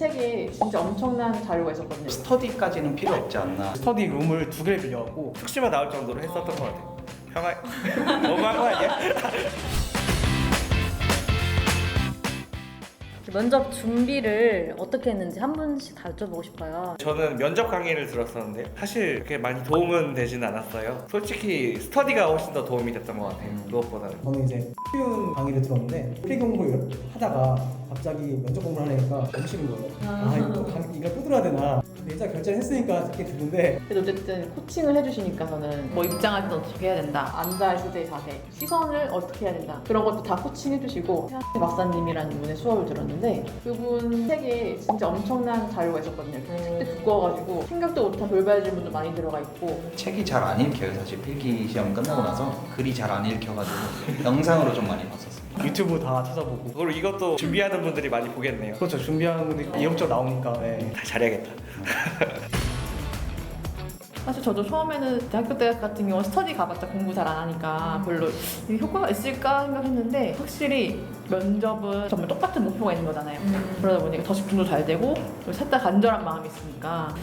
책에 진짜 엄청난 자료가 있었거든요. 스터디까지는 필요 없지 않나. 스터디 룸을 2개를 빌려갖고 특심화 나올 정도로 했었던 것 같아요. 평화 너무한 거 아니야? 면접 준비를 어떻게 했는지 한 분씩 다 여쭤보고 싶어요. 저는 면접 강의를 들었었는데 사실 그렇게 많이 도움은 되진 않았어요. 솔직히 스터디가 훨씬 더 도움이 됐던 것 같아요. 무엇보다는. 저는 이제 쉬운 강의를 들었는데 필기 공부를 하다가 갑자기 면접 공부를 하려니까 너무 싫은 거예요. 이걸 또 들어야 되나. 근데 일단 결제를 했으니까 듣게 듣는데 그래도 어쨌든 코칭을 해주시니까서는 뭐 입장할 때 어떻게 해야 된다, 앉아 있을 때의 자세, 시선을 어떻게 해야 된다 그런 것도 다 코칭해주시고 최한태 박사님이라는 분의 수업을 들었는데 그분 책에 진짜 엄청난 자료가 있었거든요. 꽤 두꺼워가지고 생각도 못한 돌발 질문도 많이 들어가 있고 책이 잘 안 읽혀요. 사실 필기 시험 끝나고 나서 글이 잘 안 읽혀가지고 영상으로 좀 많이 봤었어요. 유튜브 다 찾아보고. 그리고 이것도 준비하는 분들이 많이 보겠네요. 그렇죠. 준비하는 분들이 이력서 나오니까. 네. 다 잘해야겠다. 사실 저도 처음에는 대학교 때 같은 경우는 스터디 가봤자 공부 잘 안 하니까 별로 이게 효과가 있을까 생각했는데 확실히 면접은 정말 똑같은 목표가 있는 거잖아요. 그러다 보니까 더 집중도 잘 되고 그리고 살짝 간절한 마음이 있으니까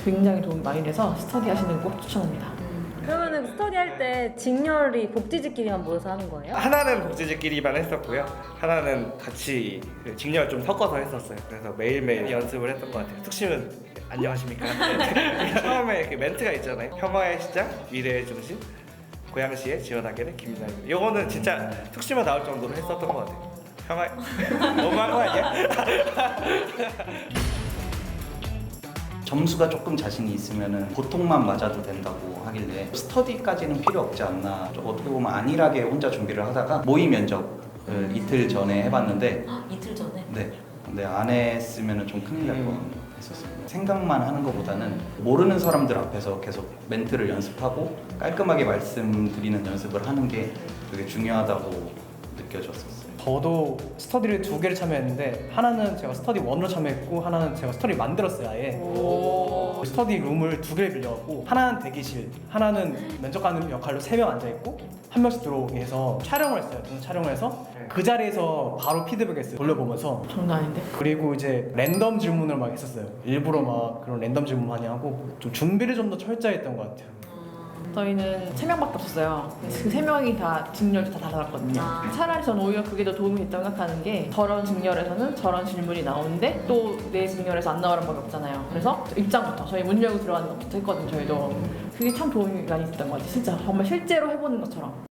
굉장히 도움이 많이 돼서 스터디 하시는 거 꼭 추천합니다. 그러면은 스터디 할 때 직렬이 복지직끼리만 모여서 하는 거예요? 하나는 복지직끼리만 했었고요. 하나는 같이 그 직렬 좀 섞어서 했었어요. 그래서 매일매일 연습을 했던 것 같아요. 특심은 안녕하십니까? 처음에 그 멘트가 있잖아요. 혐오의 시작, 미래의 중심, 고양시에 지원하게는 김나입니다. 이거는 진짜 특심화 나올 정도로 했었던 것 같아요. 너무한 거 아니야? 점수가 조금 자신이 있으면은 보통만 맞아도 된다고 하길래 스터디까지는 필요 없지 않나. 좀 어떻게 보면 안일하게 혼자 준비를 하다가 모의 면접을 이틀 전에 해봤는데 이틀 전에? 네. 근데 안 했으면 좀 큰일 날 뻔했었어요. 생각만 하는 것보다는 모르는 사람들 앞에서 계속 멘트를 연습하고 깔끔하게 말씀드리는 연습을 하는 게 되게 중요하다고 느껴졌었어요. 저도 스터디를 2개를 참여했는데 하나는 제가 스터디 1으로 참여했고 하나는 제가 스터디를 만들었어요. 아예. 스터디 룸을 2개를 빌려갖고 하나는 대기실, 하나는 면접하는 역할로 3명 앉아있고 한 명씩 들어오게 해서 촬영을 했어요. 저는 촬영을 해서 그 자리에서 바로 피드백했어요. 돌려보면서. 장난 아닌데? 그리고 이제 랜덤 질문을 막 했었어요. 일부러 막 그런 랜덤 질문 많이 하고 좀 준비를 좀 더 철저히 했던 것 같아요. 저희는 3명밖에 없었어요. 그 3명이 다 직렬이 다 달랐거든요. 차라리 저는 오히려 그게 더 도움이 됐다고 생각하는 게 저런 직렬에서는 저런 질문이 나오는데 또 내 직렬에서 안 나오는 법이 없잖아요. 그래서 입장부터 저희 문 열고 들어가는 것부터 했거든요. 저희도. 그게 참 도움이 많이 됐던 것 같아요. 진짜 정말 실제로 해보는 것처럼.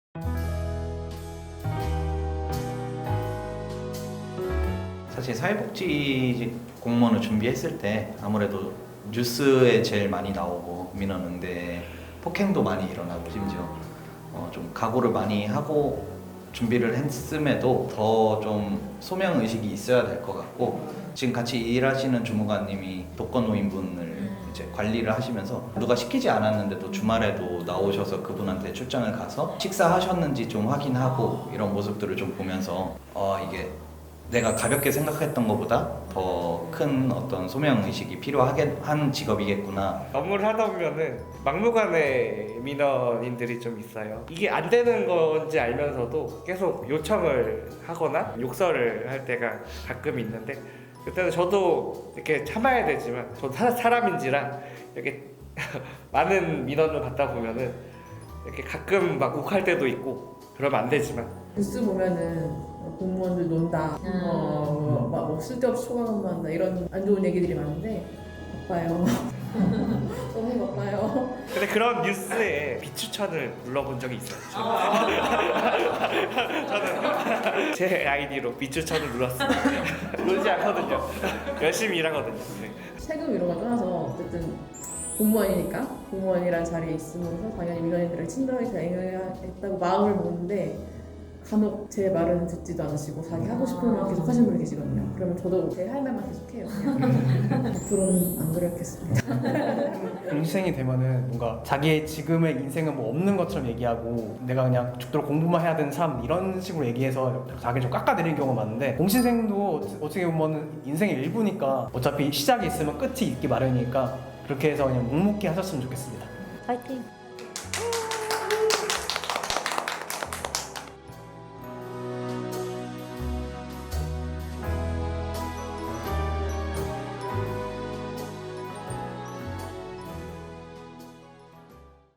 사실 사회복지 공무원을 준비했을 때 아무래도 뉴스에 제일 많이 나오고 민원응대 폭행도 많이 일어나고 심지어 좀 각오를 많이 하고 준비를 했음에도 더 좀 소명 의식이 있어야 될 것 같고 지금 같이 일하시는 주무관님이 독거노인분을 이제 관리를 하시면서 누가 시키지 않았는데도 주말에도 나오셔서 그분한테 출장을 가서 식사하셨는지 좀 확인하고 이런 모습들을 좀 보면서 이게 내가 가볍게 생각했던 것보다 더 큰 어떤 소명 의식이 필요한 직업이겠구나. 업무를 하다 보면은 막무가내 민원인들이 좀 있어요. 이게 안 되는 건지 알면서도 계속 요청을 하거나 욕설을 할 때가 가끔 있는데 그때는 저도 이렇게 참아야 되지만 저도 사람인지라 이렇게 많은 민원을 받다 보면은 이렇게 가끔 막 욱할 때도 있고 그러면 안 되지만 뉴스 보면은 공무원들 논다, 막 쓸데없이 초과 근무한다 이런 안 좋은 얘기들이 많은데 바빠요. 너무 바빠요. 근데 그런 뉴스에 비추천을 눌러본 적이 있어요. 저는 제 아이디로 비추천을 눌렀습니다. 놀지 않거든요. 열심히 일하거든요. 네. 세금 이런 거 떠나서 어쨌든 공무원이니까 공무원이라는 자리에 있으면서 당연히 민원인들을 친절하게 대응했다고 마음을 먹는데 간혹 제 말은 듣지도 않으시고 자기 하고 싶은 말 계속 하시는 분이 계시거든요. 그러면 저도 제 할 말만 계속 해요. 앞으로는 안 그렇겠습니다. 공시생이 되면은 뭔가 자기의 지금의 인생은 뭐 없는 것처럼 얘기하고 내가 그냥 죽도록 공부만 해야 되는 삶 이런 식으로 얘기해서 자기를 좀 깎아내리는 경우가 많은데 공시생도 어떻게 보면 인생의 일부니까 어차피 시작이 있으면 끝이 있기 마련이니까 그렇게 해서 그냥 묵묵히 하셨으면 좋겠습니다. 파이팅!